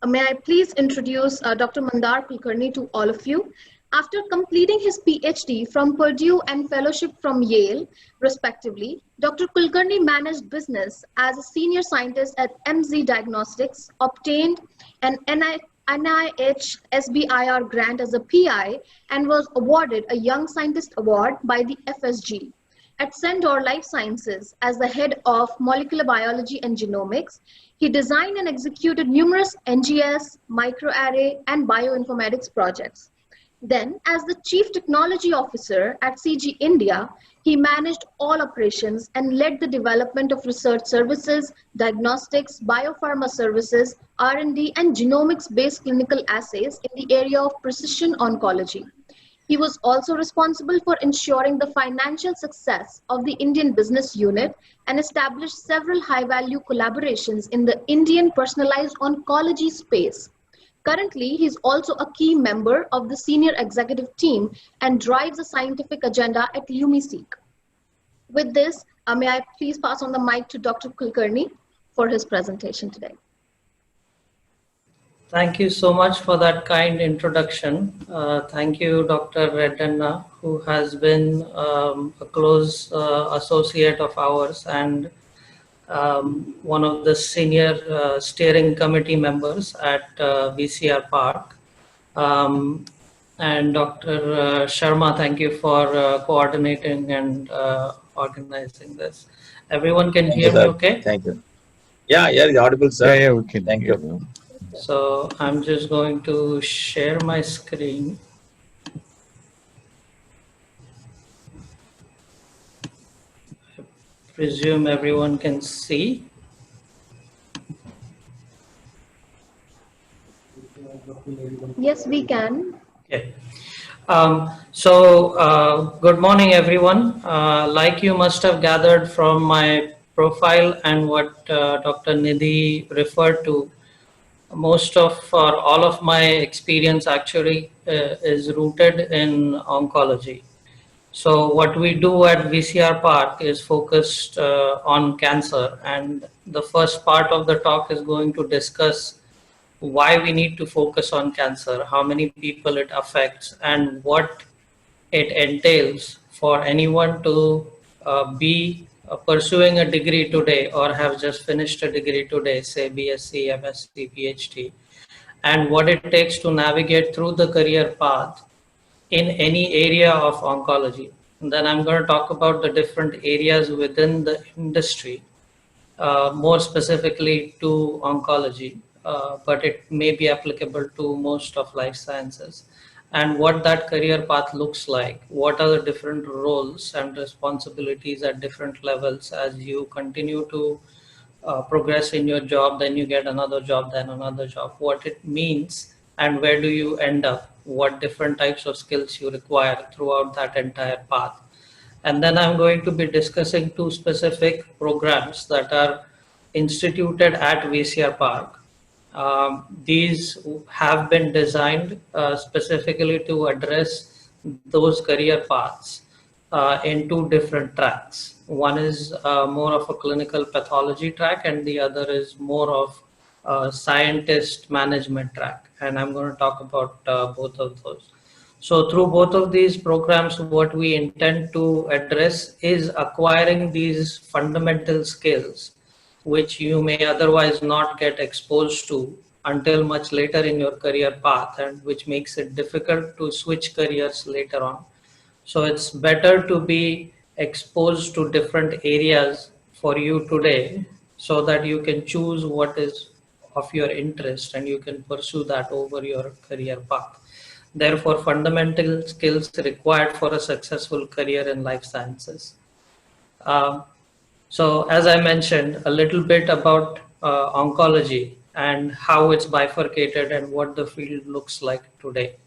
May I please introduce Dr. Mandar Kulkarni to all of you. After completing his PhD from Purdue and fellowship from Yale, respectively, Dr. Kulkarni managed business as a senior scientist at MZ Diagnostics, obtained an NIH SBIR grant as a PI, and was awarded a Young Scientist Award by the FSG. At Cendor Life Sciences, as the head of molecular biology and genomics, he designed and executed numerous NGS, microarray, and bioinformatics projects. Then, as the Chief Technology Officer at CG India, he managed all operations and led the development of research services, diagnostics, biopharma services, R&D, and genomics-based clinical assays in the area of precision oncology. He was also responsible for ensuring the financial success of the Indian business unit and established several high-value collaborations in the Indian personalized oncology space. Currently, he is also a key member of the senior executive team and drives the scientific agenda at LumiSeq. With this, may I please pass on the mic to Dr. Kulkarni for his presentation today. Thank you so much for that kind introduction. Thank you, Dr. Reddanna, who has been a close associate of ours and one of the senior steering committee members at VCR Park. And Dr. Sharma, thank you for coordinating and organizing this. Everyone can hear me okay? Thank you. Yeah, it's audible, sir. Yeah, we can. Thank you. So I'm just going to share my screen. I presume everyone can see. Yes, we can. Okay. Good morning, everyone. Like you must have gathered from my profile and what Dr. Nidhi referred to, most of or all of my experience actually is rooted in oncology. So what we do at VCR Park is focused on cancer, and the first part of the talk is going to discuss why we need to focus on cancer, how many people it affects, and what it entails for anyone to be pursuing a degree today or have just finished a degree today, say BSc, MSc, PhD, and what it takes to navigate through the career path in any area of oncology. And then I'm going to talk about the different areas within the industry, more specifically to oncology, but it may be applicable to most of life sciences, and what that career path looks like, what are the different roles and responsibilities at different levels as you continue to progress in your job, then you get another job, then another job, what it means and where do you end up, what different types of skills you require throughout that entire path. And then I'm going to be discussing two specific programs that are instituted at VCR Park. These have been designed specifically to address those career paths in two different tracks. One is more of a clinical pathology track, and the other is more of a scientist management track. And I'm going to talk about both of those. So through both of these programs, what we intend to address is acquiring these fundamental skills which you may otherwise not get exposed to until much later in your career path, and which makes it difficult to switch careers later on. So it's better to be exposed to different areas for you today so that you can choose what is of your interest and you can pursue that over your career path. Therefore, fundamental skills required for a successful career in life sciences. So as I mentioned, a little bit about oncology and how it's bifurcated and what the field looks like today.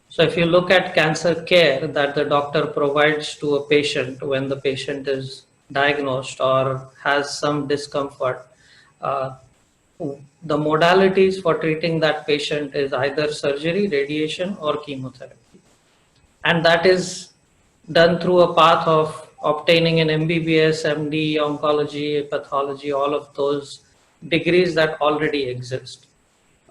So if you look at cancer care that the doctor provides to a patient when the patient is diagnosed or has some discomfort, the modalities for treating that patient is either surgery, radiation, or chemotherapy. And that is done through a path of obtaining an MBBS, MD, oncology, pathology, all of those degrees that already exist.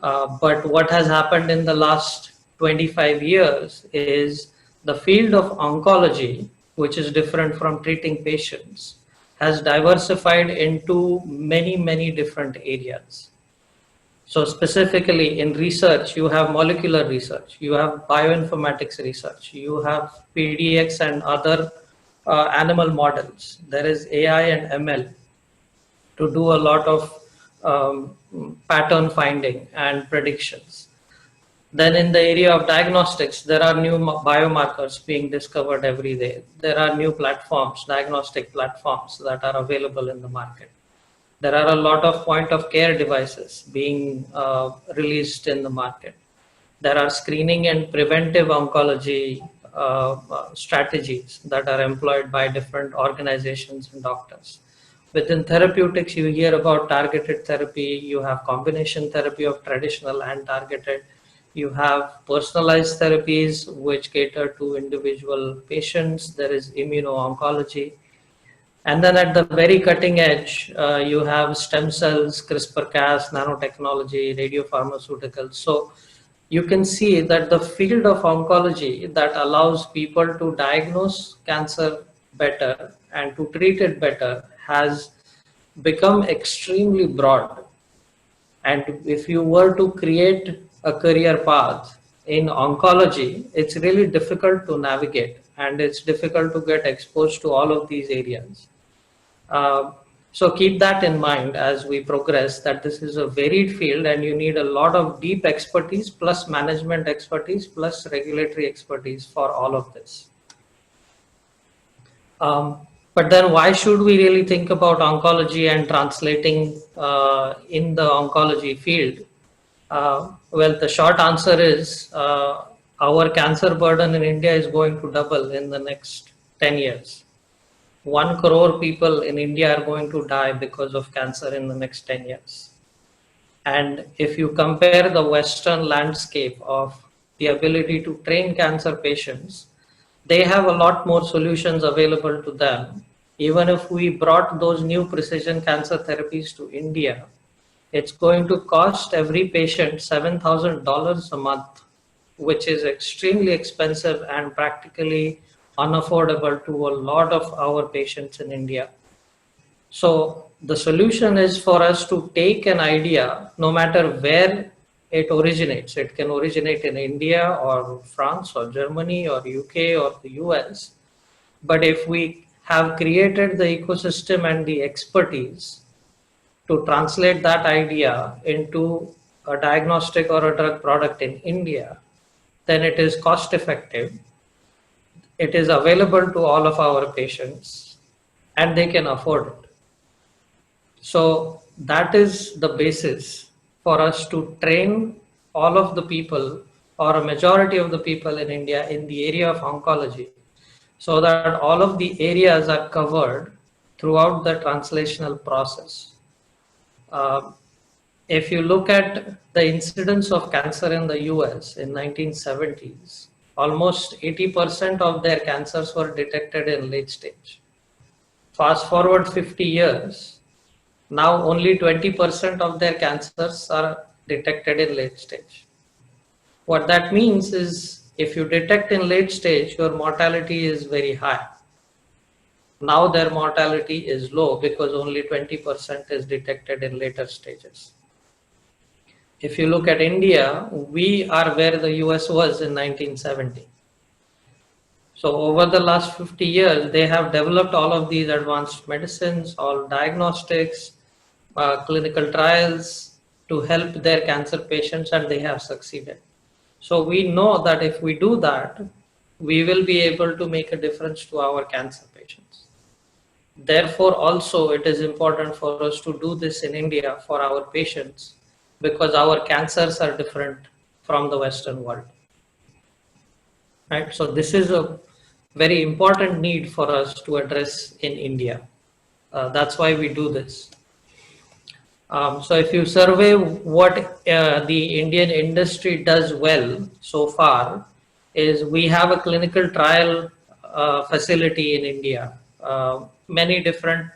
But what has happened in the last 25 years is the field of oncology, which is different from treating patients, has diversified into many, many different areas. So specifically in research, you have molecular research, you have bioinformatics research, you have PDX and other animal models. There is AI and ML to do a lot of pattern finding and predictions. Then in the area of diagnostics, there are new biomarkers being discovered every day. There are new platforms, diagnostic platforms that are available in the market. There are a lot of point of care devices being released in the market. There are screening and preventive oncology strategies that are employed by different organizations and doctors. Within therapeutics, you hear about targeted therapy, you have combination therapy of traditional and targeted, you have personalized therapies which cater to individual patients, there is immuno-oncology. And then at the very cutting edge, you have stem cells, CRISPR-Cas, nanotechnology, radiopharmaceuticals. So you can see that the field of oncology that allows people to diagnose cancer better and to treat it better has become extremely broad. And if you were to create a career path in oncology, it's really difficult to navigate and it's difficult to get exposed to all of these areas. So keep that in mind as we progress, that this is a varied field and you need a lot of deep expertise plus management expertise plus regulatory expertise for all of this. But then why should we really think about oncology and translating in the oncology field? Well, the short answer is our cancer burden in India is going to double in the next 10 years. 1 crore people in India are going to die because of cancer in the next 10 years. And if you compare the Western landscape of the ability to train cancer patients, they have a lot more solutions available to them. Even if we brought those new precision cancer therapies to India, it's going to cost every patient $7,000 a month, which is extremely expensive and practically unaffordable to a lot of our patients in India. So the solution is for us to take an idea, no matter where it originates. It can originate in India or France or Germany or UK or the US. But if we have created the ecosystem and the expertise to translate that idea into a diagnostic or a drug product in India, then it is cost effective. It is available to all of our patients and they can afford it. So that is the basis for us to train all of the people or a majority of the people in India in the area of oncology, so that all of the areas are covered throughout the translational process. If you look at the incidence of cancer in the US in 1970s, almost 80% of their cancers were detected in late stage. Fast forward 50 years, now only 20% of their cancers are detected in late stage. What that means is if you detect in late stage, your mortality is very high. Now their mortality is low because only 20% is detected in later stages. If you look at India, we are where the US was in 1970. So over the last 50 years, they have developed all of these advanced medicines, all diagnostics, clinical trials to help their cancer patients, and they have succeeded. So we know that if we do that, we will be able to make a difference to our cancer patients. Therefore, also it is important for us to do this in India for our patients, because our cancers are different from the Western world. Right? So this is a very important need for us to address in India. That's why we do this. So if you survey what the Indian industry does well so far, is we have a clinical trial facility in India. Many different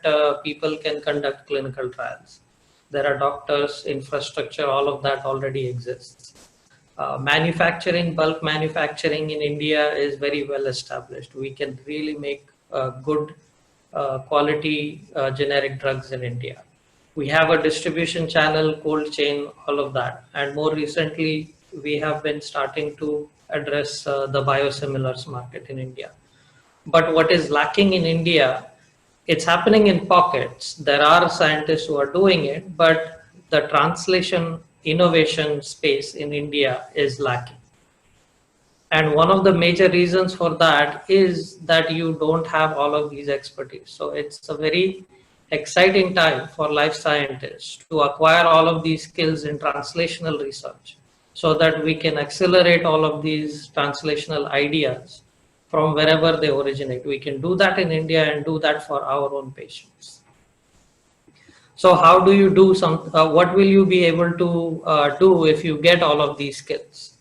people can conduct clinical trials. There are doctors, infrastructure, all of that already exists. Manufacturing, bulk manufacturing in India is very well established. We can really make good quality generic drugs in India. We have a distribution channel, cold chain, all of that. And more recently, we have been starting to address the biosimilars market in India. But what is lacking in India, it's happening in pockets. There are scientists who are doing it, but the translation innovation space in India is lacking. And one of the major reasons for that is that you don't have all of these expertise. So it's a very exciting time for life scientists to acquire all of these skills in translational research so that we can accelerate all of these translational ideas from wherever they originate. We can do that in India and do that for our own patients. So how do you do what will you be able to do if you get all of these skills?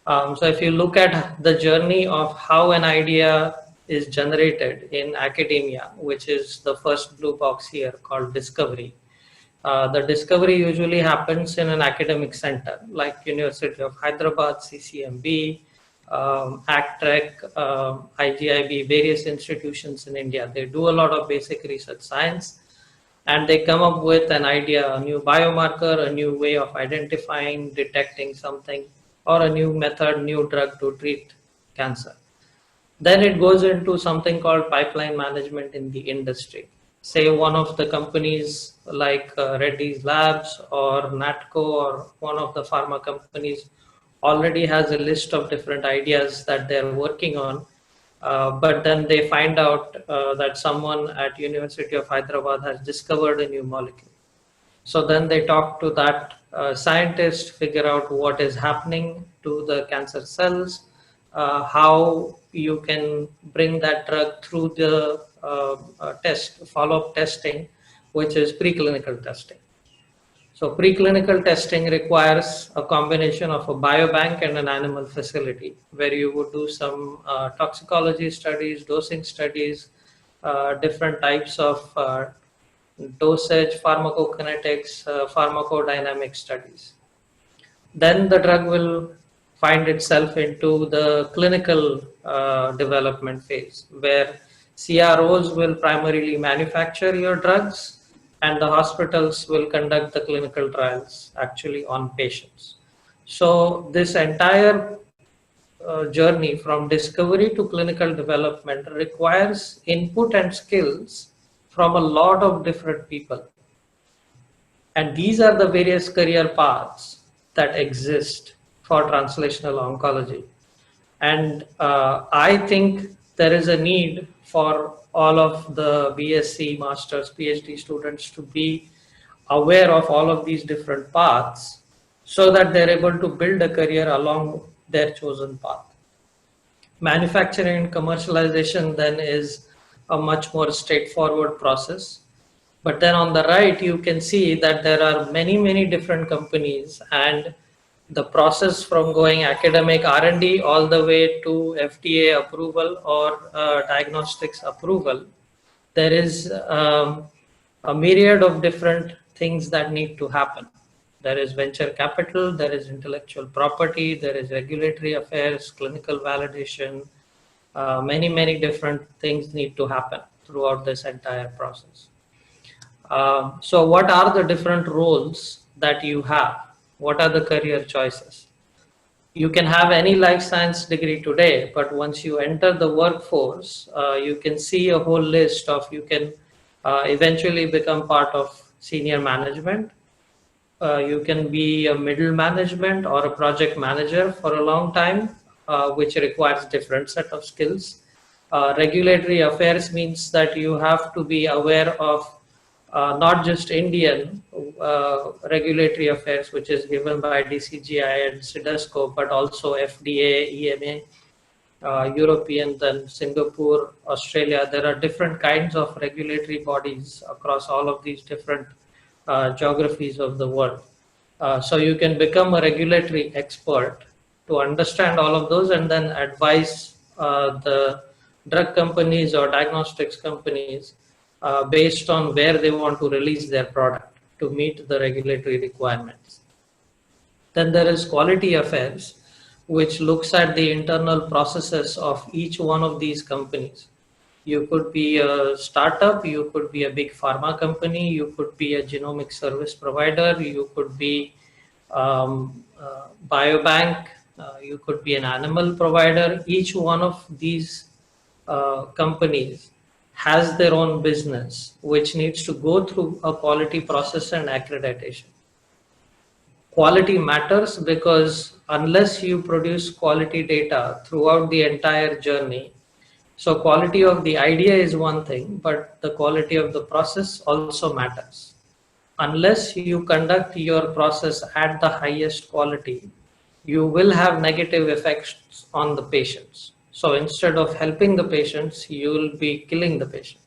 So if you look at the journey of how an idea is generated in academia, which is the first blue box here called discovery. The discovery usually happens in an academic center like University of Hyderabad, CCMB, ACTREC, IGIB, various institutions in India. They do a lot of basic research science and they come up with an idea, a new biomarker, a new way of identifying, detecting something, or a new method, new drug to treat cancer. Then it goes into something called pipeline management in the industry. Say one of the companies like Reddy's Labs or Natco or one of the pharma companies already has a list of different ideas that they're working on, but then they find out that someone at University of Hyderabad has discovered a new molecule. So then they talk to that scientist, figure out what is happening to the cancer cells, how you can bring that drug through the follow-up testing, which is preclinical testing. So preclinical testing requires a combination of a biobank and an animal facility where you would do some toxicology studies, dosing studies, different types of dosage, pharmacokinetics, pharmacodynamic studies. Then the drug will find itself into the clinical development phase where CROs will primarily manufacture your drugs and the hospitals will conduct the clinical trials actually on patients. So this entire journey from discovery to clinical development requires input and skills from a lot of different people. And these are the various career paths that exist for translational oncology. And I think there is a need for all of the BSc, Masters, PhD students to be aware of all of these different paths so that they're able to build a career along their chosen path. Manufacturing and commercialization then is a much more straightforward process. But then on the right, you can see that there are many, many different companies and the process from going academic R&D all the way to FDA approval or diagnostics approval, there is a myriad of different things that need to happen. There is venture capital, there is intellectual property, there is regulatory affairs, clinical validation, many, many different things need to happen throughout this entire process. So what are the different roles that you have? What are the career choices? You can have any life science degree today, but once you enter the workforce, you can see a whole list of, you can eventually become part of senior management. You can be a middle management or a project manager for a long time, which requires different set of skills. Regulatory affairs means that you have to be aware of not just Indian regulatory affairs, which is given by DCGI and CDSCO, but also FDA, EMA, European, then Singapore, Australia. There are different kinds of regulatory bodies across all of these different geographies of the world. So you can become a regulatory expert to understand all of those and then advise the drug companies or diagnostics companies based on where they want to release their product. to meet the regulatory requirements. Then there is quality affairs, which looks at the internal processes of each one of these companies. You could be a startup, you could be a big pharma company, you could be a genomic service provider, you could be biobank, you could be an animal provider. Each one of these companies has their own business, which needs to go through a quality process and accreditation. Quality matters because unless you produce quality data throughout the entire journey, so quality of the idea is one thing, but the quality of the process also matters. Unless you conduct your process at the highest quality, you will have negative effects on the patients. So instead of helping the patients, you will be killing the patient,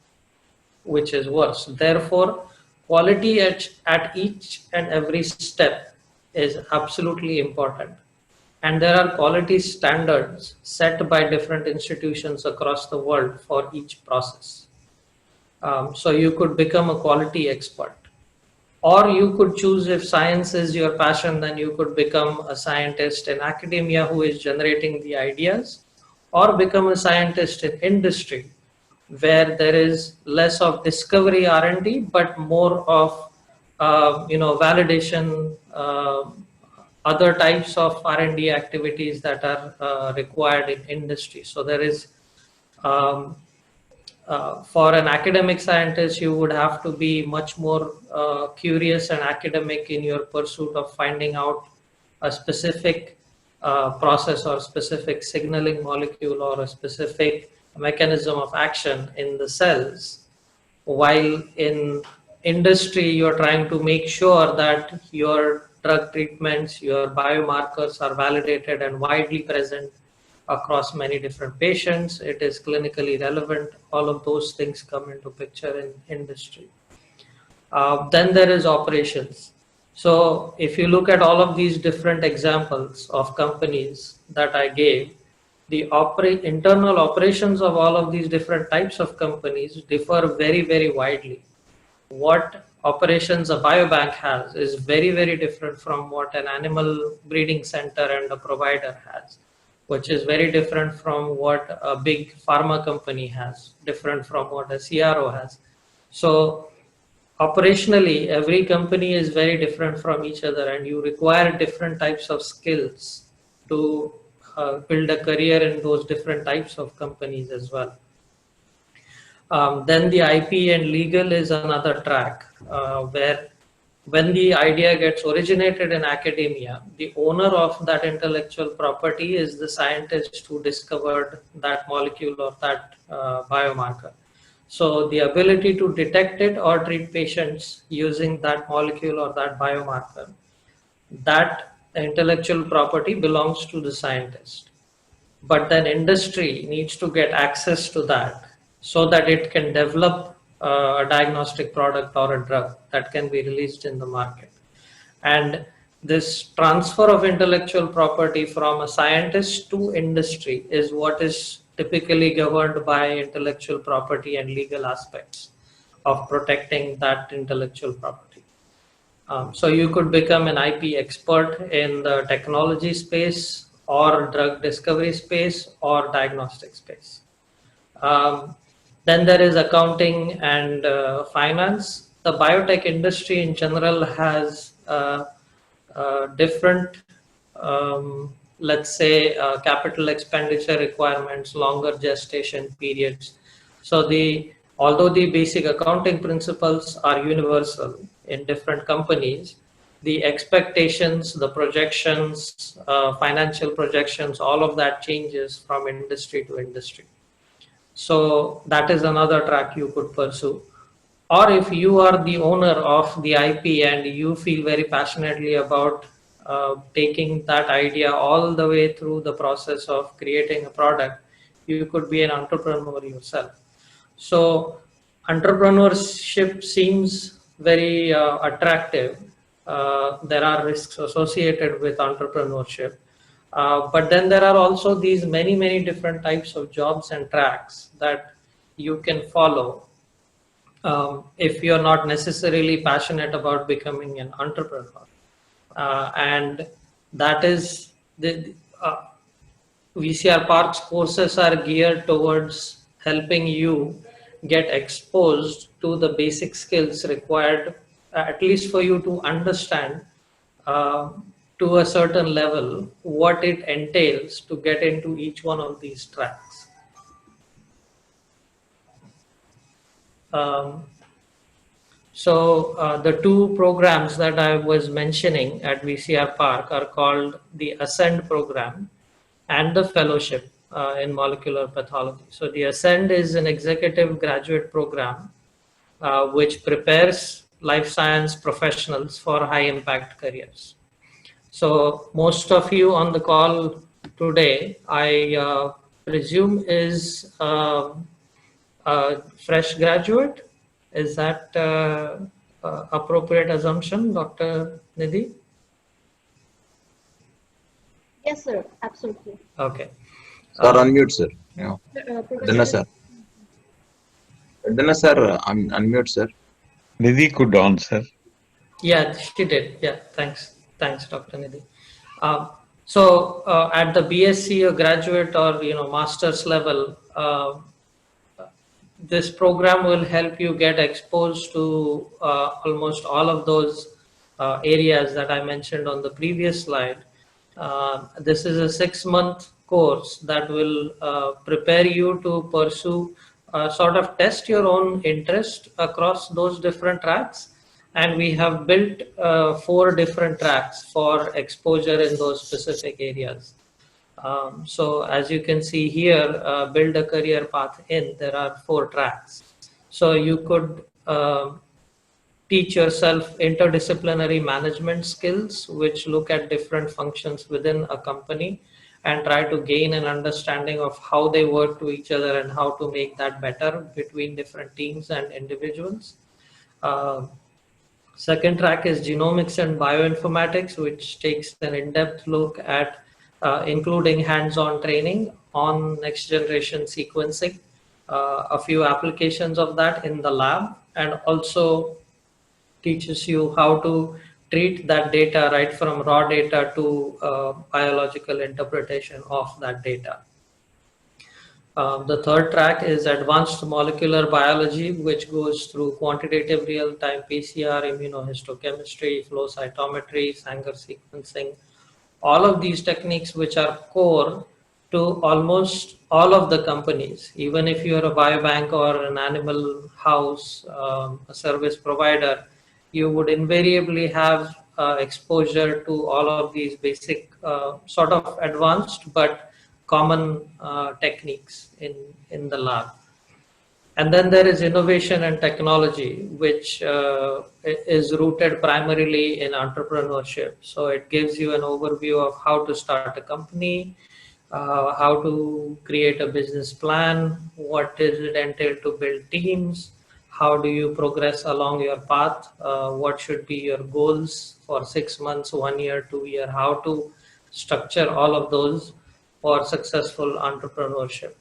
which is worse. Therefore, quality at each and every step is absolutely important. And there are quality standards set by different institutions across the world for each process. So you could become a quality expert. Or you could choose, if science is your passion, then you could become a scientist in academia who is generating the ideas, or become a scientist in industry where there is less of discovery R&D, but more of validation, other types of R&D activities that are required in industry. So there is, for an academic scientist, you would have to be much more curious and academic in your pursuit of finding out a specific process or specific signaling molecule or a specific mechanism of action in the cells, while in industry you're trying to make sure that your drug treatments, your biomarkers are validated and widely present across many different patients. It is clinically relevant. All of those things come into picture in industry. Then there is operations. So if you look at all of these different examples of companies that I gave, the internal operations of all of these different types of companies differ very, very widely. What operations a biobank has is very, very different from what an animal breeding center and a provider has, which is very different from what a big pharma company has, different from what a CRO has. So operationally, every company is very different from each other, and you require different types of skills to build a career in those different types of companies as well. Then the IP and legal is another track where when the idea gets originated in academia, the owner of that intellectual property is the scientist who discovered that molecule or that biomarker. So the ability to detect it or treat patients using that molecule or that biomarker, that intellectual property belongs to the scientist. But then industry needs to get access to that so that it can develop a diagnostic product or a drug that can be released in the market. And this transfer of intellectual property from a scientist to industry is what is typically governed by intellectual property and legal aspects of protecting that intellectual property. So you could become an IP expert in the technology space or drug discovery space or diagnostic space. Then there is accounting and finance. The biotech industry in general has different, let's say, capital expenditure requirements, longer gestation periods. So although the basic accounting principles are universal in different companies, the expectations, the projections, financial projections, all of that changes from industry to industry. So that is another track you could pursue. Or if you are the owner of the IP and you feel very passionately about taking that idea all the way through the process of creating a product, you could be an entrepreneur yourself. So entrepreneurship seems very attractive. There are risks associated with entrepreneurship. But then there are also these many different types of jobs and tracks that you can follow if you're not necessarily passionate about becoming an entrepreneur. And that is uh, VCR Park's courses are geared towards helping you get exposed to the basic skills required, at least for you to understand uh, to a certain level what it entails to get into each one of these tracks. Um, the two programs that I was mentioning at VCR Park are called the Ascend program and the Fellowship in Molecular Pathology. So the Ascend is an executive graduate program which prepares life science professionals for high impact careers. So most of you on the call today, I presume is a fresh graduate. Is that appropriate assumption, Dr. Nidhi? Yes, sir. Absolutely. Okay. Sir, unmute, sir. Yeah. Dana, Professor. sir. Dana, sir, unmute, sir. Nidhi could answer. Yeah, she did. Yeah, thanks. Thanks, Dr. Nidhi. So at the BSc or graduate or master's level, this program will help you get exposed to almost all of those areas that I mentioned on the previous slide. This is a 6-month course that will prepare you to pursue, sort of test your own interest across those different tracks. And we have built 4 different tracks for exposure in those specific areas. So as you can see here, build a career path in, there are 4 tracks. So you could teach yourself interdisciplinary management skills, which look at different functions within a company and try to gain an understanding of how they work to each other and how to make that better between different teams and individuals. Uh, Second track is genomics and bioinformatics, which takes an in-depth look at including hands-on training on next-generation sequencing, a few applications of that in the lab, and also teaches you how to treat that data right from raw data to biological interpretation of that data. The third track is advanced molecular biology, which goes through quantitative real-time PCR, immunohistochemistry, flow cytometry, Sanger sequencing, all of these techniques which are core to almost all of the companies. Even if you're a biobank or an animal house, a service provider, you would invariably have exposure to all of these basic sort of advanced but common techniques in the lab. And then there is innovation and technology, which is rooted primarily in entrepreneurship. So it gives you an overview of how to start a company, how to create a business plan, what does it entail to build teams, how do you progress along your path, what should be your goals for 6 months, 1 year, 2 year, how to structure all of those for successful entrepreneurship.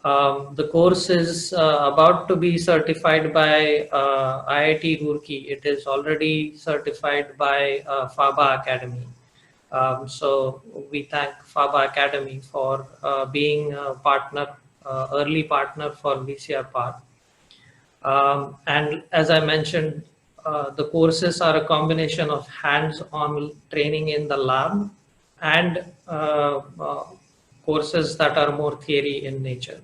The course is about to be certified by IIT Roorkee. It is already certified by FABA Academy. So we thank FABA Academy for being a partner, early partner for VCR Park. And as I mentioned, the courses are a combination of hands-on training in the lab and courses that are more theory in nature.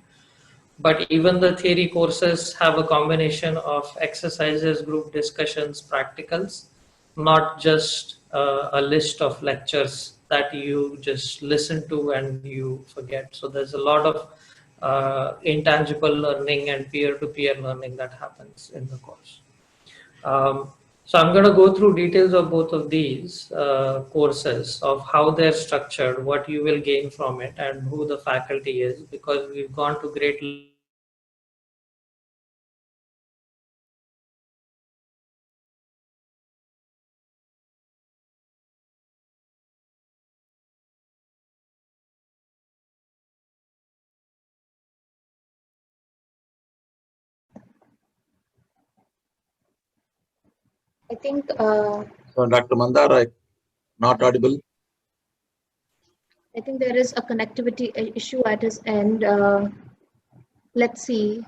But even the theory courses have a combination of exercises, group discussions, practicals, not just a list of lectures that you just listen to and you forget. So there's a lot of intangible learning and peer-to-peer learning that happens in the course. So I'm going to go through details of both of these courses, of how they're structured, what you will gain from it, and who the faculty is, because we've gone to great I think So Dr. Mandar, not audible. I think there is a connectivity issue at his end. Let's see.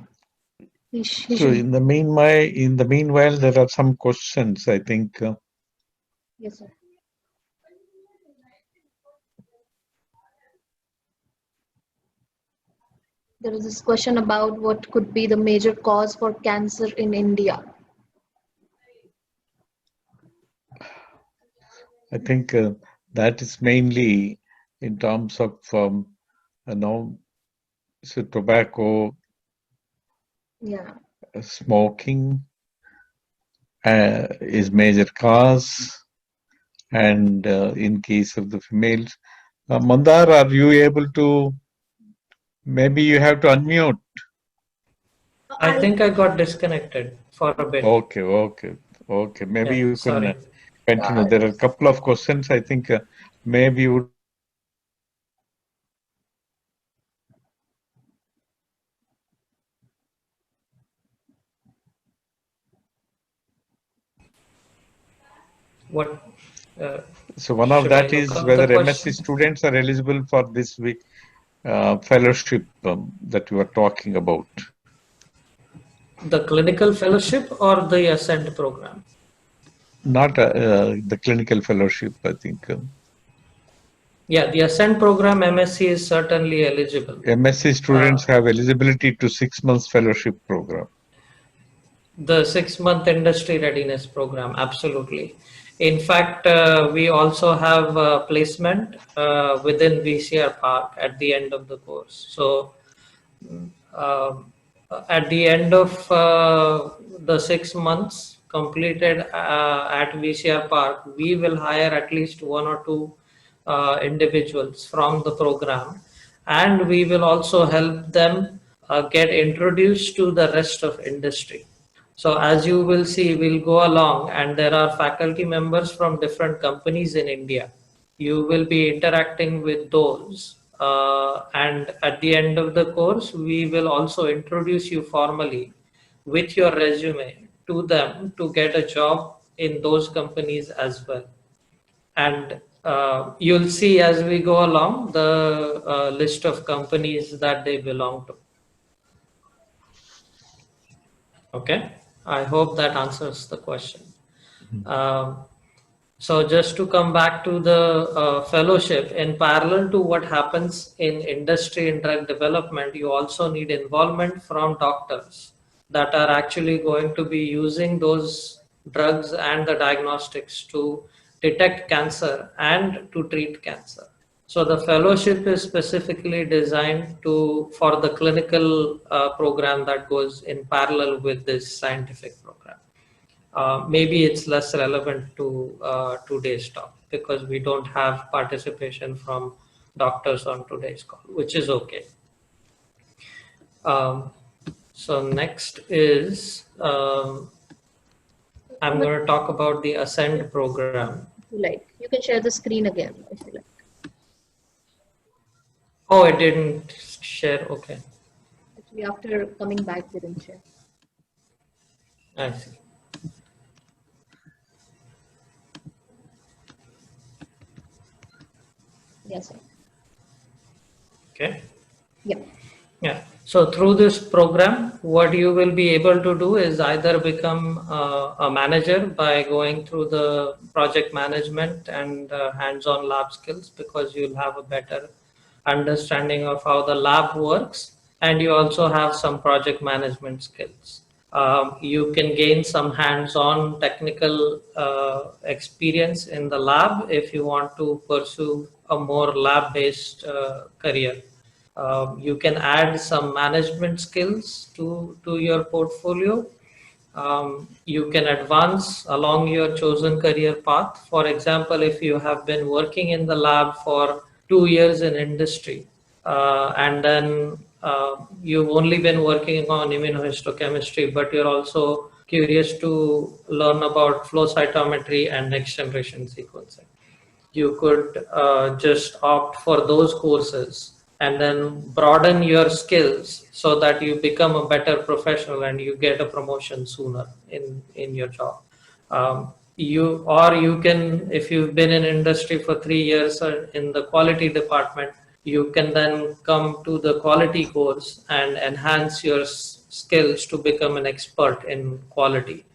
He So should. in the meanwhile, there are some questions. I think Yes, sir. There is this question about what could be the major cause for cancer in India. I think that is mainly in terms of so tobacco, Yeah. smoking is major cause, and in case of the females, Mandar, are you able to? Maybe you have to unmute. I think I got disconnected for a bit. Okay. Maybe Yeah, you can sorry. continue. There are a couple of questions. I think maybe you would. What uh, So one of should I that look is up the whether MSc question? students are eligible for this week fellowship that you are talking about. The clinical fellowship or the Ascent program? Not the clinical fellowship, I think. Yeah, the Ascent program MSc is certainly eligible. MSc students have eligibility to 6 months fellowship program. The 6-month industry readiness program, absolutely. In fact, we also have placement within VCR Park at the end of the course. So at the end of the 6 months completed at VCR Park, we will hire at least 1 or 2 individuals from the program, and we will also help them get introduced to the rest of industry. So as you will see, we'll go along, and there are faculty members from different companies in India. You will be interacting with those. And at the end of the course, we will also introduce you formally with your resume to them to get a job in those companies as well. And you'll see as we go along the list of companies that they belong to. Okay, I hope that answers the question. Um, so just to come back to the fellowship, in parallel to what happens in industry and drug development, you also need involvement from doctors that are actually going to be using those drugs and the diagnostics to detect cancer and to treat cancer. So the fellowship is specifically designed for the clinical program that goes in parallel with this scientific program. Maybe it's less relevant to today's talk because we don't have participation from doctors on today's call, which is okay. So next is I'm going to talk about the Ascend program. Like you can share the screen again if you like. Oh, it didn't share. Okay. Actually, after coming back, didn't share. I see. Yes, sir. Okay. Yeah. Yeah. So through this program, what you will be able to do is either become a manager by going through the project management and hands-on lab skills, because you'll have a better understanding of how the lab works, and you also have some project management skills. You can gain some hands-on technical experience in the lab if you want to pursue a more lab-based career. You can add some management skills to your portfolio. You can advance along your chosen career path. For example, if you have been working in the lab for 2 years in industry, and then you've only been working on immunohistochemistry, but you're also curious to learn about flow cytometry and next generation sequencing, you could just opt for those courses and then broaden your skills so that you become a better professional and you get a promotion sooner in your job. You can, if you've been in industry for 3 years or in the quality department, you can then come to the quality course and enhance your skills to become an expert in quality.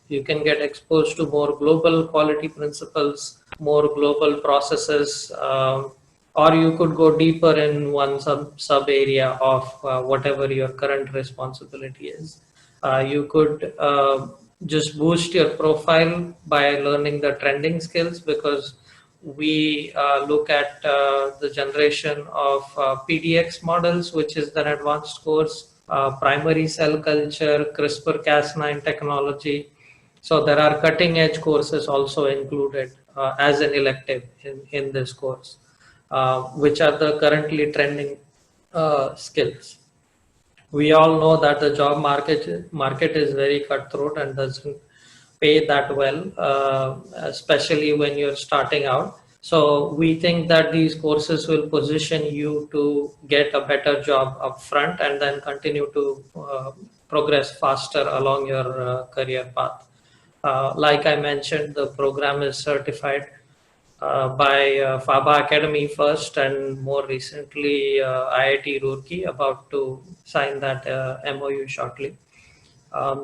You can get exposed to more global quality principles, more global processes, or you could go deeper in one sub area of whatever your current responsibility is. You could just boost your profile by learning the trending skills, because we look at the generation of PDX models, which is an advanced course, primary cell culture, CRISPR-Cas9 technology. So there are cutting edge courses also included as an elective in this course, which are the currently trending skills. We all know that the job market is very cutthroat and doesn't pay that well, especially when you're starting out. So we think that these courses will position you to get a better job up front and then continue to progress faster along your career path. Like I mentioned, the program is certified by FABA Academy first, and more recently IIT Roorkee, about to sign that MOU shortly.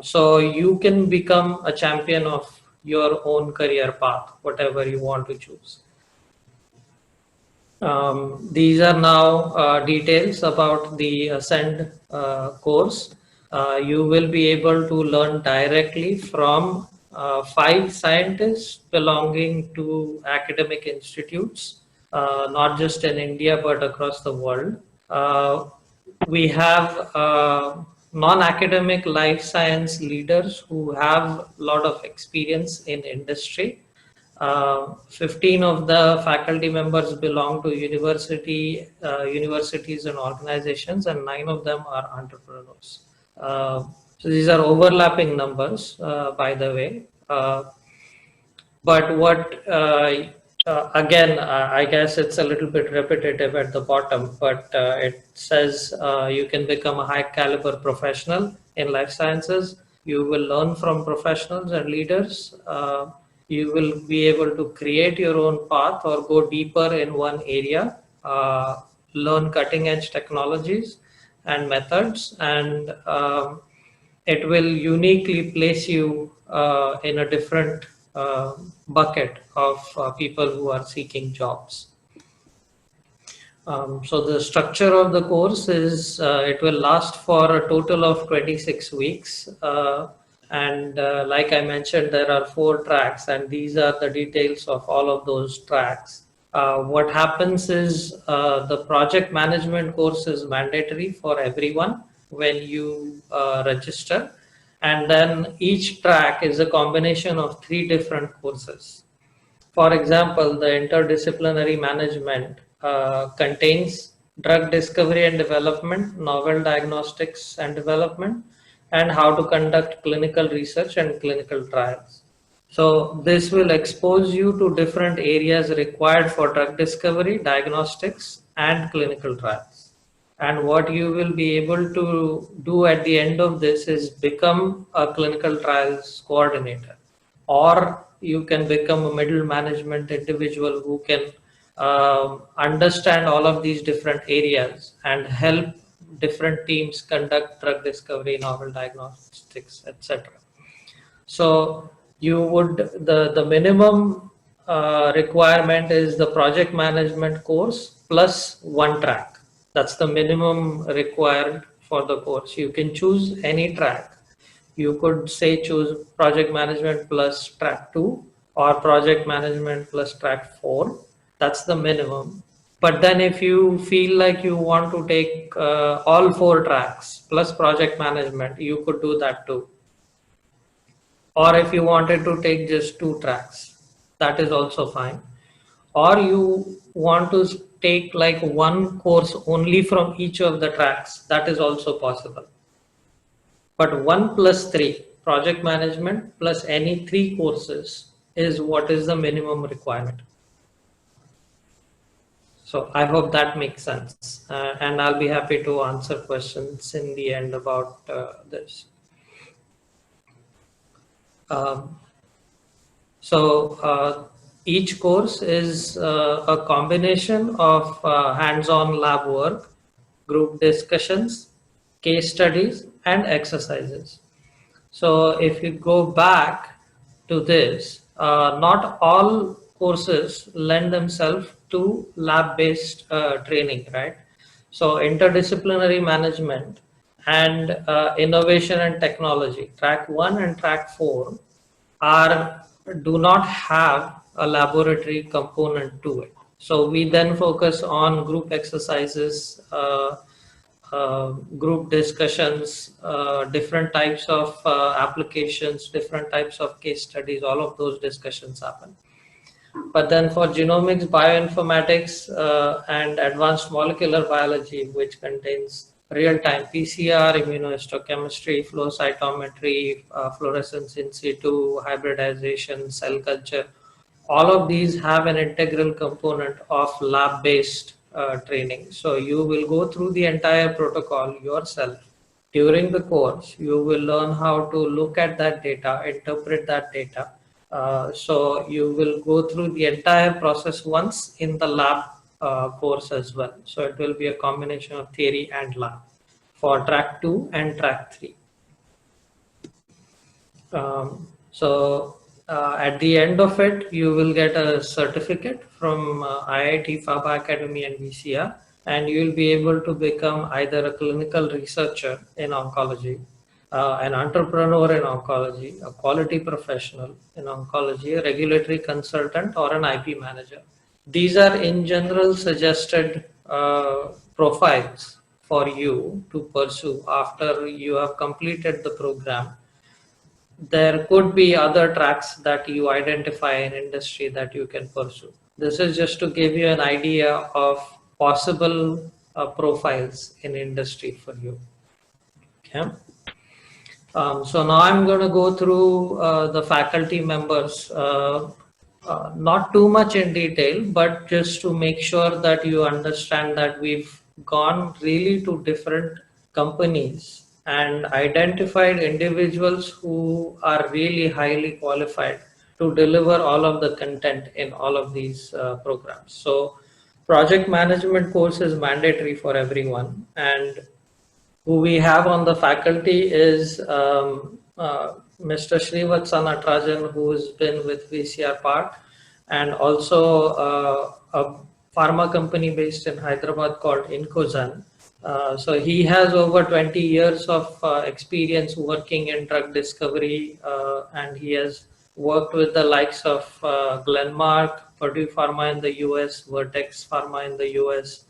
So you can become a champion of your own career path, whatever you want to choose. These are now details about the Ascend course. You will be able to learn directly from 5 scientists belonging to academic institutes, not just in India, but across the world. We have non-academic life science leaders who have a lot of experience in industry. 15 of the faculty members belong to universities and organizations, and 9 of them are entrepreneurs. So these are overlapping numbers, by the way. But what, again, I guess it's a little bit repetitive at the bottom, but it says you can become a high caliber professional in life sciences. You will learn from professionals and leaders. You will be able to create your own path or go deeper in one area, learn cutting edge technologies and methods, and it will uniquely place you in a different bucket of people who are seeking jobs. So the structure of the course is it will last for a total of 26 weeks. And like I mentioned, there are 4 tracks, and these are the details of all of those tracks. What happens is the project management course is mandatory for everyone when you register. And then each track is a combination of 3 different courses. For example, the interdisciplinary management contains drug discovery and development, novel diagnostics and development, and how to conduct clinical research and clinical trials. So this will expose you to different areas required for drug discovery, diagnostics, and clinical trials. And what you will be able to do at the end of this is become a clinical trials coordinator, or you can become a middle management individual who can understand all of these different areas and help different teams conduct drug discovery, novel diagnostics, etc. So you would, the minimum requirement is the project management course plus 1 track. That's the minimum required for the course. You can choose any track. You could say choose project management plus track 2 or project management plus track 4. That's the minimum. But then if you feel like you want to take all 4 tracks plus project management, you could do that too. Or if you wanted to take just 2 tracks, that is also fine. Or you want to take like 1 course only from each of the tracks, that is also possible. But 1 plus 3, project management plus any 3 courses is what is the minimum requirement. So I hope that makes sense, and I'll be happy to answer questions in the end about this. So each course is a combination of hands-on lab work, group discussions, case studies, and exercises. So if you go back to this, not all courses lend themselves to lab-based training, right? So interdisciplinary management and innovation and technology, track 1 and track 4 are do not have a laboratory component to it. So we then focus on group exercises, group discussions, different types of applications, different types of case studies, all of those discussions happen. But then for genomics, bioinformatics, and advanced molecular biology, which contains real-time PCR, immunohistochemistry, flow cytometry, fluorescence in situ, hybridization, cell culture, all of these have an integral component of lab-based training. So you will go through the entire protocol yourself. During the course, you will learn how to look at that data, interpret that data. So you will go through the entire process once in the lab course as well. So it will be a combination of theory and lab for track 2 and track 3. At the end of it, you will get a certificate from IIT, FABA Academy and VCR, and you will be able to become either a clinical researcher in oncology, an entrepreneur in oncology, a quality professional in oncology, a regulatory consultant, or an IP manager. These are in general suggested profiles for you to pursue after you have completed the program. There could be other tracks that you identify in industry that you can pursue. This is just to give you an idea of possible profiles in industry for you. Okay. So now I'm going to go through the faculty members, not too much in detail, but just to make sure that you understand that we've gone really to different companies and identified individuals who are really highly qualified to deliver all of the content in all of these programs. So project management course is mandatory for everyone, and who we have on the faculty is Mr. Srivatsa Natarajan, who has been with VCR Part, and also a pharma company based in Hyderabad called Incozen. So he has over 20 years of experience working in drug discovery, and he has worked with the likes of Glenmark, Purdue Pharma in the US, Vertex Pharma in the US.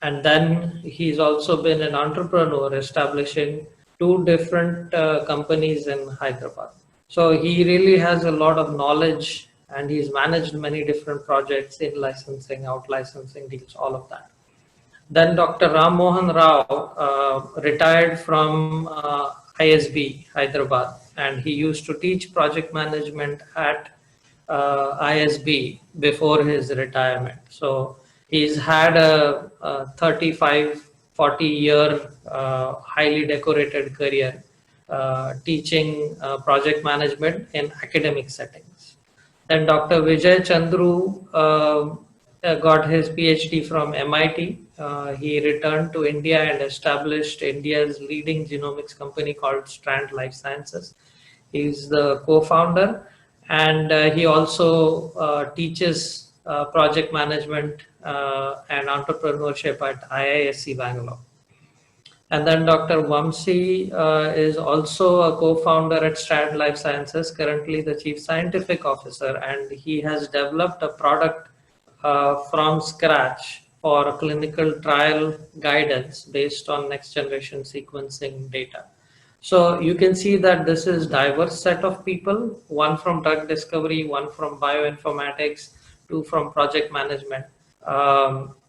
And then he's also been an entrepreneur, establishing 2 different companies in Hyderabad. So he really has a lot of knowledge, and he's managed many different projects in licensing, out licensing deals, all of that. Then Dr. Ram Mohan Rao retired from ISB, Hyderabad, and he used to teach project management at ISB before his retirement. So he's had a 35-40 year highly decorated career teaching project management in academic settings. Then Dr. Vijay Chandru got his PhD from MIT. He returned to India and established India's leading genomics company called Strand Life Sciences. He's the co-founder, and he also teaches project management and entrepreneurship at IISc Bangalore. And then Dr. Vamsi is also a co-founder at Strand Life Sciences, currently the chief scientific officer, and he has developed a product from scratch for clinical trial guidance based on next generation sequencing data. So you can see that this is diverse set of people, one from drug discovery, one from bioinformatics, 2 from project management.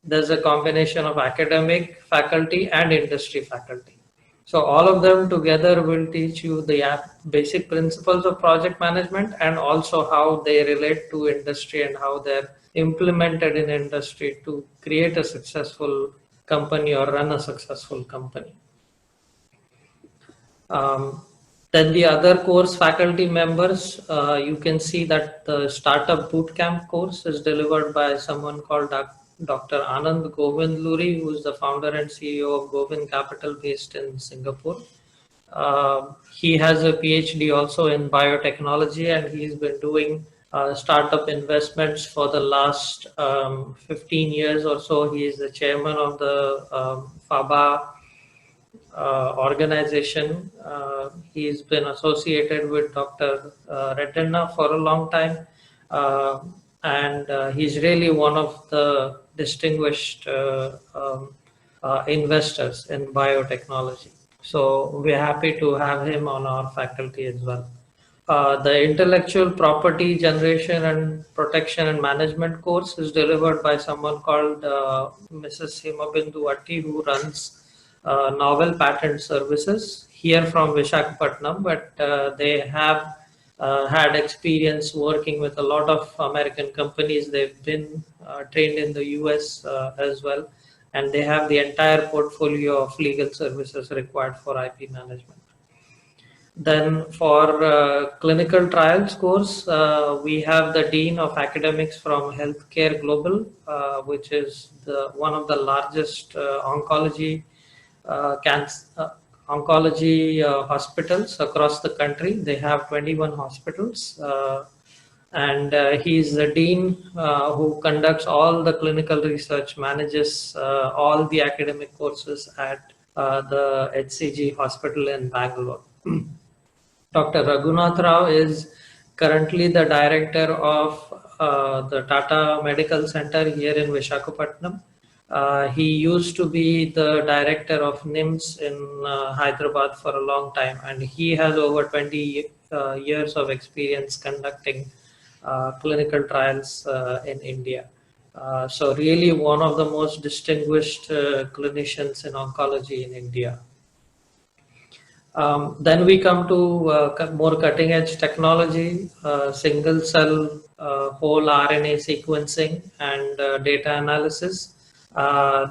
There's a combination of academic faculty and industry faculty. So all of them together will teach you the basic principles of project management, and also how they relate to industry and how they're implemented in industry to create a successful company or run a successful company. Then the other course faculty members, you can see that the Startup Bootcamp course is delivered by someone called Dr. Anand Govind Luri, who is the founder and CEO of Govind Capital based in Singapore. He has a PhD also in biotechnology, and he's been doing startup investments for the last 15 years or so. He is the chairman of the FABA organization. He's been associated with Dr. Reddenna for a long time, and he's really one of the distinguished investors in biotechnology. So we're happy to have him on our faculty as well. The intellectual property generation and protection and management course is delivered by someone called Mrs. Himabindu Atti, who runs Novel Patent Services here from Visakhapatnam, but they have had experience working with a lot of American companies. They've been trained in the US as well, and they have the entire portfolio of legal services required for IP management. Then for clinical trials course, we have the Dean of Academics from Healthcare Global, which is one of the largest oncology hospitals across the country. They have 21 hospitals, and he's the dean who conducts all the clinical research, manages all the academic courses at the HCG hospital in Bangalore. Dr. Raghunath Rao is currently the director of the Tata Medical Center here in Visakhapatnam. He used to be the director of NIMS in Hyderabad for a long time, and he has over 20 years of experience conducting clinical trials in India. So really one of the most distinguished clinicians in oncology in India. Then we come to more cutting edge technology, single cell whole RNA sequencing and data analysis.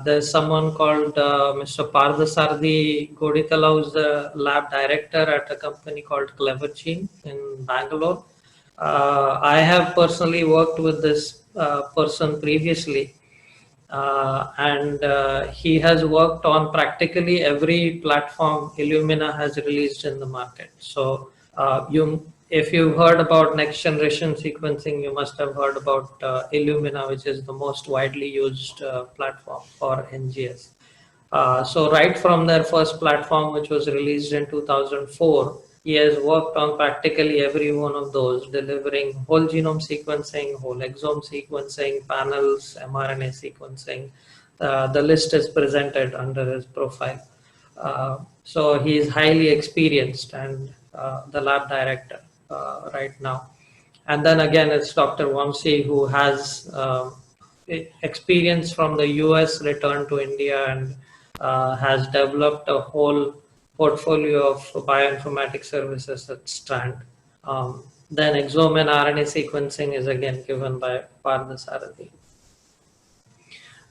There's someone called Mr. Pardasarthi Goditala, who's the lab director at a company called Clevergene in Bangalore. I have personally worked with this person previously, and he has worked on practically every platform Illumina has released in the market. So if you've heard about next generation sequencing, you must have heard about Illumina, which is the most widely used platform for NGS. So right from their first platform, which was released in 2004, he has worked on practically every one of those, delivering whole genome sequencing, whole exome sequencing, panels, mRNA sequencing. The list is presented under his profile. So he is highly experienced and the lab director right now. And then again, it's Dr. Vamsi, who has experience from the US, returned to India, and has developed a whole portfolio of bioinformatics services at Strand. Then exome and RNA sequencing is again given by Pardasarthi.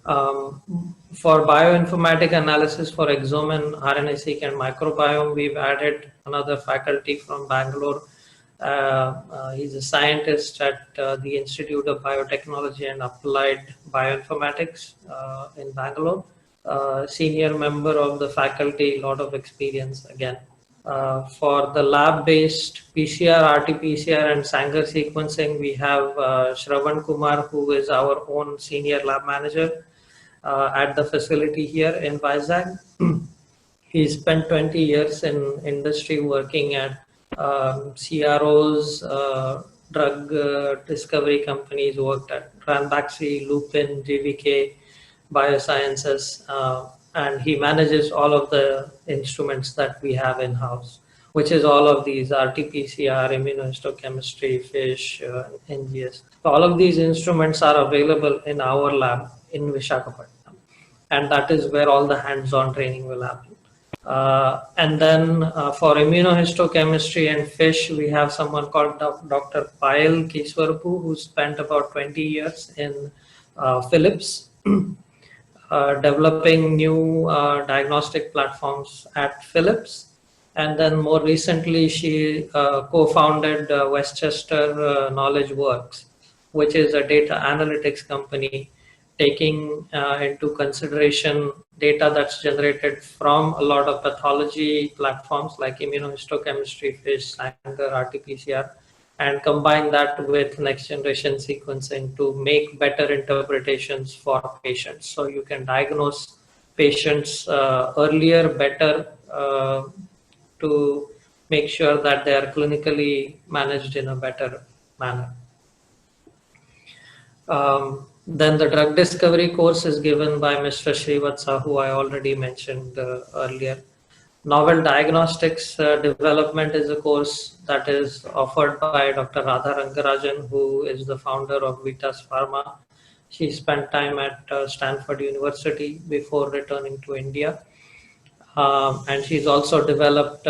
For bioinformatic analysis for exome and RNA-seq and microbiome, we've added another faculty from Bangalore. He's a scientist at the Institute of Biotechnology and Applied Bioinformatics in Bangalore. Senior member of the faculty, lot of experience again. For the lab-based PCR, RT-PCR and Sanger sequencing, we have Shravan Kumar, who is our own senior lab manager at the facility here in Vizag. He spent 20 years in industry working at CROs, drug discovery companies, worked at Ranbaxy, Lupin, GVK, Biosciences, and he manages all of the instruments that we have in-house, which is all of these RT-PCR, immunohistochemistry, FISH, NGS. So all of these instruments are available in our lab in Visakhapatnam, and that is where all the hands-on training will happen. And then for immunohistochemistry and FISH, we have someone called Dr. Payal Kiswarapu, who spent about 20 years in Philips, developing new diagnostic platforms at Philips. And then more recently, she co-founded Westchester Knowledge Works, which is a data analytics company taking into consideration data that's generated from a lot of pathology platforms like immunohistochemistry, FISH, Sanger, RT-PCR, and combine that with next generation sequencing to make better interpretations for patients. So you can diagnose patients earlier, better, to make sure that they are clinically managed in a better manner. Then the drug discovery course is given by Mr. Srivatsa, who I already mentioned earlier. Novel diagnostics development is a course that is offered by Dr. Radha Rangarajan, who is the founder of Vitas Pharma. She spent time at Stanford University before returning to India. And she's also developed,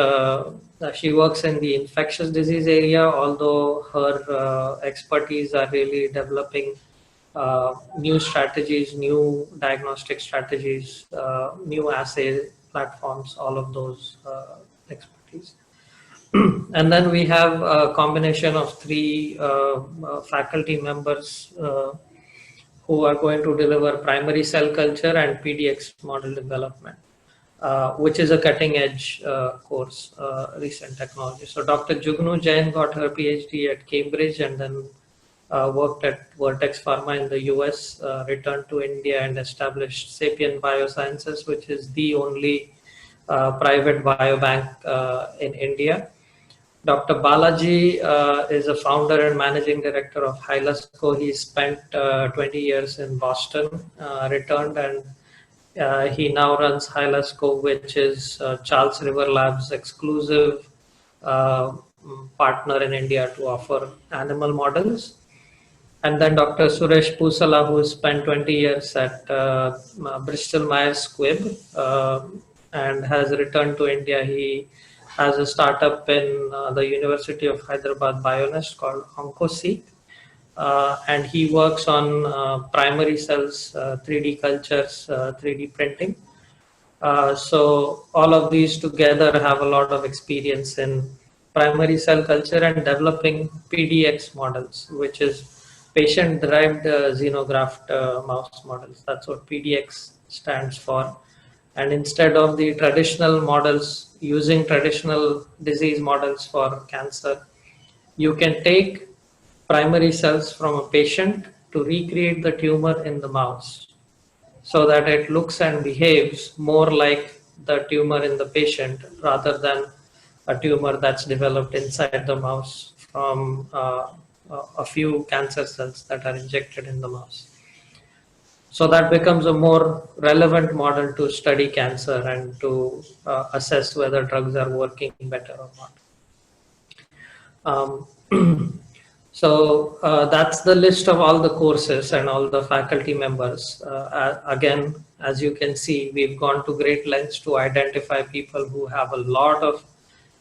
she works in the infectious disease area, although her expertise are really developing new strategies, new diagnostic strategies, new assay platforms, all of those expertise. And then we have a combination of three faculty members who are going to deliver primary cell culture and PDX model development. Which is a cutting edge course, recent technology. So Dr. Jugnu Jain got her PhD at Cambridge and then worked at Vertex Pharma in the US, returned to India and established Sapien Biosciences, which is the only private biobank in India. Dr. Balaji is a founder and managing director of Hylasco. He spent 20 years in Boston, returned, and he now runs Hylasco, which is Charles River Labs' exclusive partner in India to offer animal models. And then Dr. Suresh Pusala, who spent 20 years at Bristol Myers Squibb and has returned to India. He has a startup in the University of Hyderabad Bionest called OncoSeq. And he works on primary cells, 3D cultures, 3D printing. So all of these together have a lot of experience in primary cell culture and developing PDX models, which is patient-derived xenograft mouse models. That's what PDX stands for. And instead of the traditional models, using traditional disease models for cancer, you can take primary cells from a patient to recreate the tumor in the mouse so that it looks and behaves more like the tumor in the patient rather than a tumor that's developed inside the mouse from a few cancer cells that are injected in the mouse. So that becomes a more relevant model to study cancer and to assess whether drugs are working better or not. So that's the list of all the courses and all the faculty members. Again, as you can see, we've gone to great lengths to identify people who have a lot of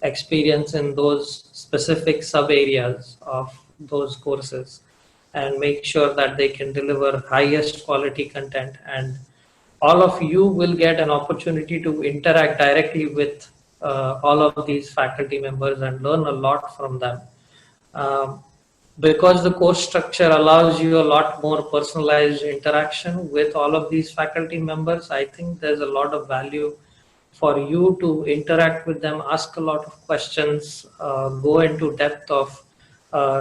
experience in those specific sub areas of those courses and make sure that they can deliver highest quality content. And all of you will get an opportunity to interact directly with all of these faculty members and learn a lot from them. Because the course structure allows you a lot more personalized interaction with all of these faculty members, I think there's a lot of value for you to interact with them, ask a lot of questions, go into depth of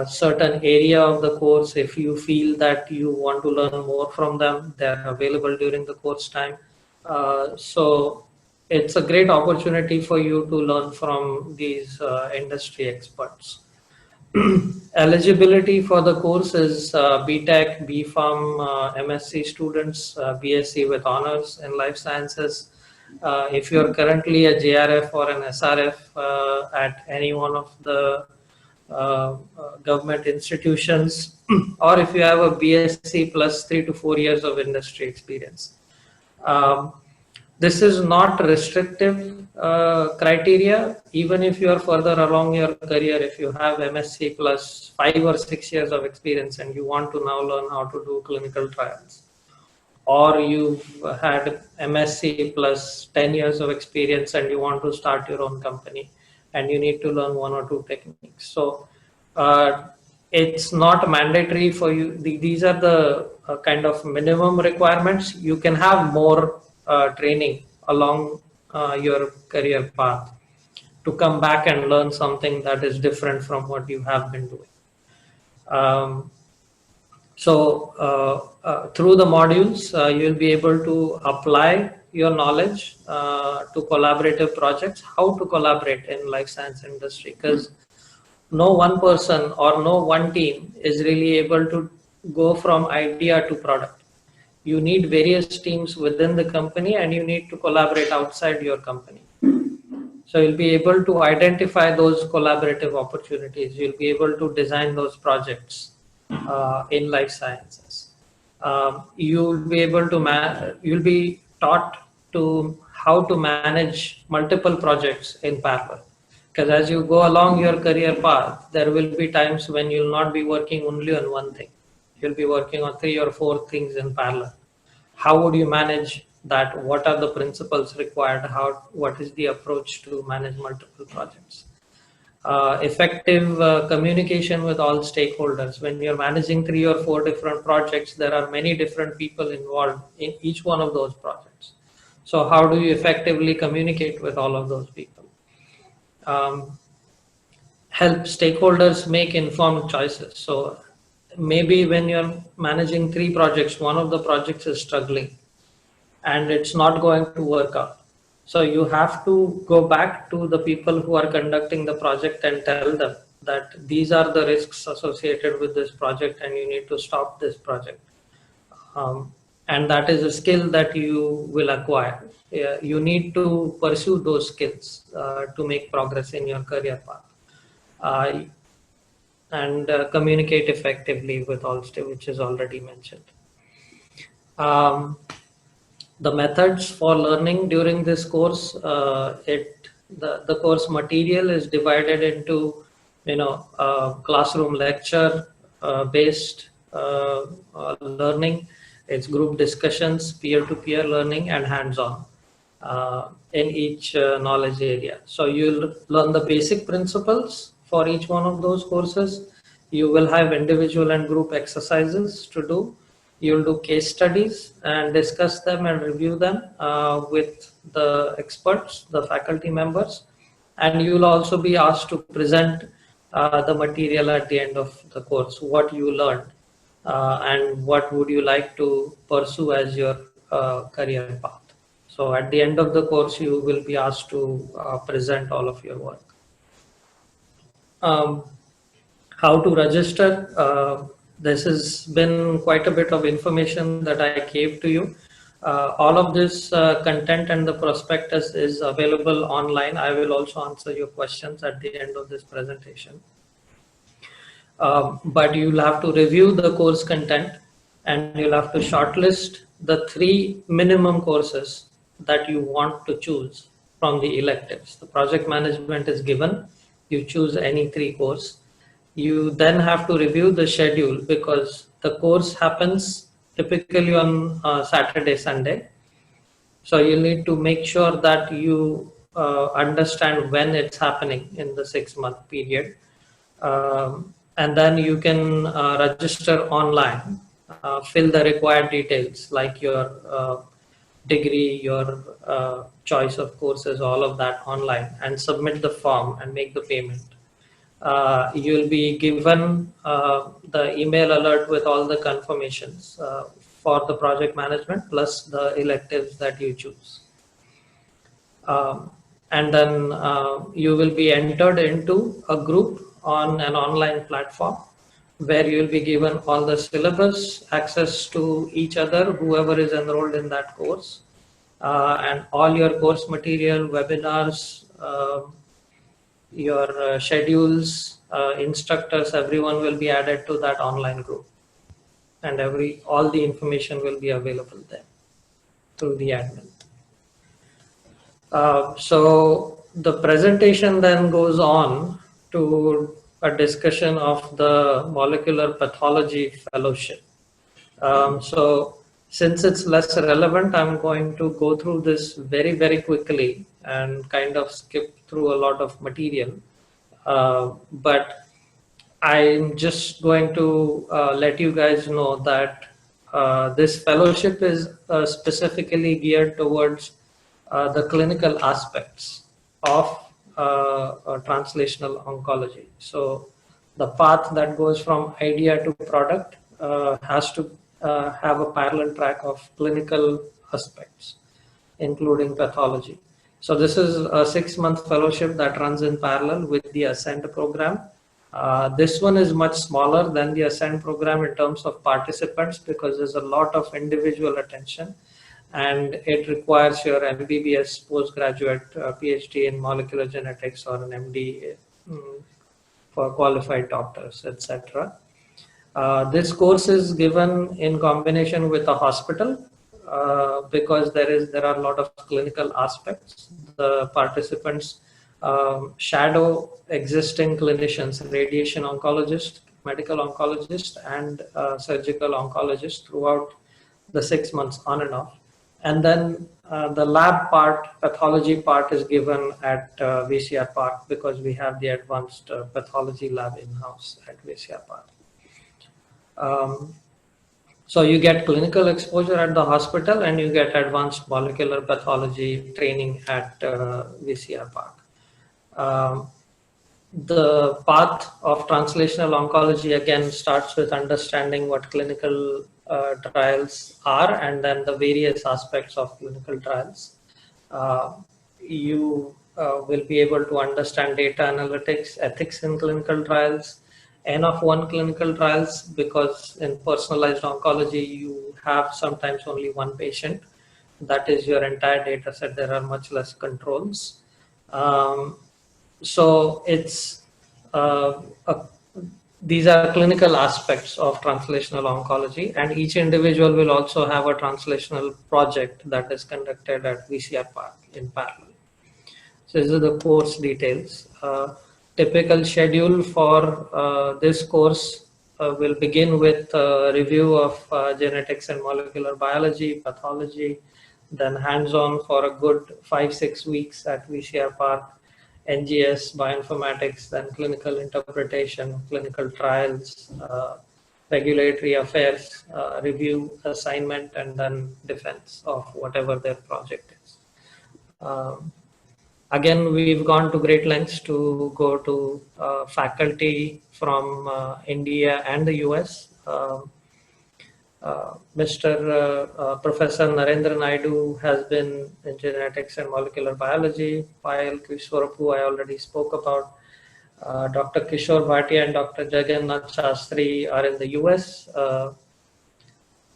certain area of the course. If you feel that you want to learn more from them, they're available during the course time. So it's a great opportunity for you to learn from these industry experts. Eligibility for the course is BTech, BPharm, MSc students, BSc with honors in life sciences. If you're currently a JRF or an SRF at any one of the government institutions, or if you have a BSc plus 3 to 4 years of industry experience. This is not restrictive criteria. Even if you are further along your career, if you have MSc plus 5 or 6 years of experience and you want to now learn how to do clinical trials, or you've had MSc plus 10 years of experience and you want to start your own company, and you need to learn 1 or 2 techniques. So it's not mandatory for you. These are the kind of minimum requirements. You can have more training along your career path to come back and learn something that is different from what you have been doing. Through the modules, you'll be able to apply your knowledge to collaborative projects, how to collaborate in life science industry, because no one person or no one team is really able to go from idea to product. You need various teams within the company, and you need to collaborate outside your company. So you'll be able to identify those collaborative opportunities. You'll be able to design those projects in life sciences. You'll be able to you'll be taught to how to manage multiple projects in parallel. Because as you go along your career path, there will be times when you'll not be working only on one thing. You'll be working on 3 or 4 things in parallel. How would you manage that? What are the principles required? What is the approach to manage multiple projects? Effective communication with all stakeholders. When you're managing 3 or 4 different projects, there are many different people involved in each one of those projects. So how do you effectively communicate with all of those people? Help stakeholders make informed choices. So maybe when you're managing 3 projects, one of the projects is struggling and it's not going to work out. So you have to go back to the people who are conducting the project and tell them that these are the risks associated with this project and you need to stop this project. And that is a skill that you will acquire. You need to pursue those skills to make progress in your career path. And communicate effectively with all stakeholders, which is already mentioned. The methods for learning during this course, the course material is divided into, classroom lecture based learning. It's group discussions, peer-to-peer learning, and hands-on in each knowledge area. So you'll learn the basic principles for each one of those courses. You will have individual and group exercises to do. You'll do case studies and discuss them and review them with the experts, the faculty members. And you'll also be asked to present the material at the end of the course, what you learned and what would you like to pursue as your career path. So at the end of the course, you will be asked to present all of your work. How to register? This has been quite a bit of information that I gave to you. All of this content and the prospectus is available online. I will also answer your questions at the end of this presentation. But you'll have to review the course content and you'll have to shortlist the 3 minimum courses that you want to choose from the electives. The project management is given. You choose any 3 courses. You then have to review the schedule because the course happens typically on Saturday, Sunday. So you need to make sure that you understand when it's happening in the 6-month period. And then you can register online, fill the required details like your degree, your choice of courses, all of that online, and submit the form and make the payment. You'll be given the email alert with all the confirmations for the project management plus the electives that you choose. And then you will be entered into a group on an online platform where you'll be given all the syllabus, access to each other, whoever is enrolled in that course, and all your course material, webinars, your schedules, instructors, everyone will be added to that online group, and all the information will be available there through the admin. So the presentation then goes on to a discussion of the molecular pathology fellowship. So since it's less relevant, I'm going to go through this very, very quickly and kind of skip through a lot of material. But I'm just going to let you guys know that this fellowship is specifically geared towards the clinical aspects of translational oncology. So the path that goes from idea to product has to have a parallel track of clinical aspects, including pathology. So this is a 6-month fellowship that runs in parallel with the Ascend program. This one is much smaller than the Ascend program in terms of participants because there's a lot of individual attention, and it requires your MBBS postgraduate PhD in molecular genetics or an MD for qualified doctors, etc. This course is given in combination with a hospital because there are a lot of clinical aspects. The participants shadow existing clinicians, radiation oncologist, medical oncologist, and surgical oncologist throughout the 6 months on and off. And then the lab part, pathology part is given at VCR Park because we have the advanced pathology lab in-house at VCR Park. So you get clinical exposure at the hospital and you get advanced molecular pathology training at VCR Park. The path of translational oncology again starts with understanding what clinical trials are and then the various aspects of clinical trials. You will be able to understand data analytics, ethics in clinical trials, N of 1 clinical trials, because in personalized oncology, you have sometimes only one patient. That is your entire data set. There are much less controls. So it's these are clinical aspects of translational oncology, and each individual will also have a translational project that is conducted at VCR Park in parallel. So these are the course details. Typical schedule for this course will begin with a review of genetics and molecular biology, pathology, then hands-on for a good 5-6 weeks at VCR Park, NGS, bioinformatics, then clinical interpretation, clinical trials, regulatory affairs, review, assignment, and then defense of whatever their project is. Again, we've gone to great lengths to go to faculty from India and the US. Professor Narendra Naidu has been in genetics and molecular biology. Payal Kishwarapu, I already spoke about. Dr. Kishore Bhatia and Dr. Jagannath Shastri are in the US.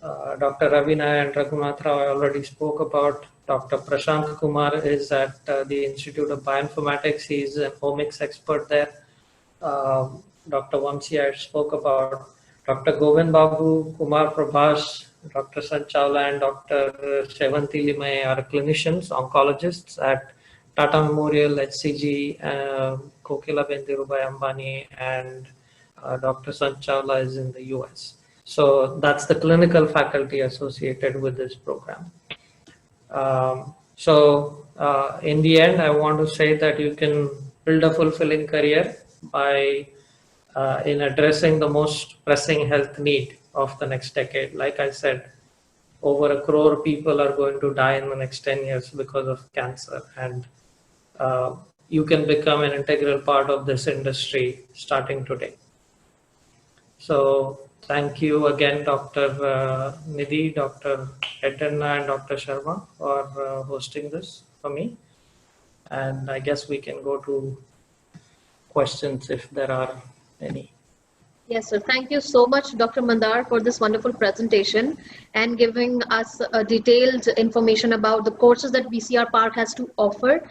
Dr. Ravinay and Raghunath Rao, I already spoke about. Dr. Prashant Kumar is at the Institute of Bioinformatics. He's an omics expert there. Dr. Vamsi, I spoke about. Dr. Govind Babu, Kumar Prabhas, Dr. Sanchawla, and Dr. Shevanti Limay are clinicians, oncologists at Tata Memorial, HCG, Kokila-ben Dhirubhai Ambani, and Dr. Sanchawla is in the US. So that's the clinical faculty associated with this program. In the end, I want to say that you can build a fulfilling career by in addressing the most pressing health need of the next decade. Like I said, over 1 crore people are going to die in the next 10 years because of cancer, and you can become an integral part of this industry starting today. So thank you again, Dr. Nidhi, Dr. Edenna, and Dr. Sharma for hosting this for me. And I guess we can go to questions if there are any. Yes, sir. Thank you so much, Dr. Mandar, for this wonderful presentation and giving us detailed information about the courses that VCR Park has to offer.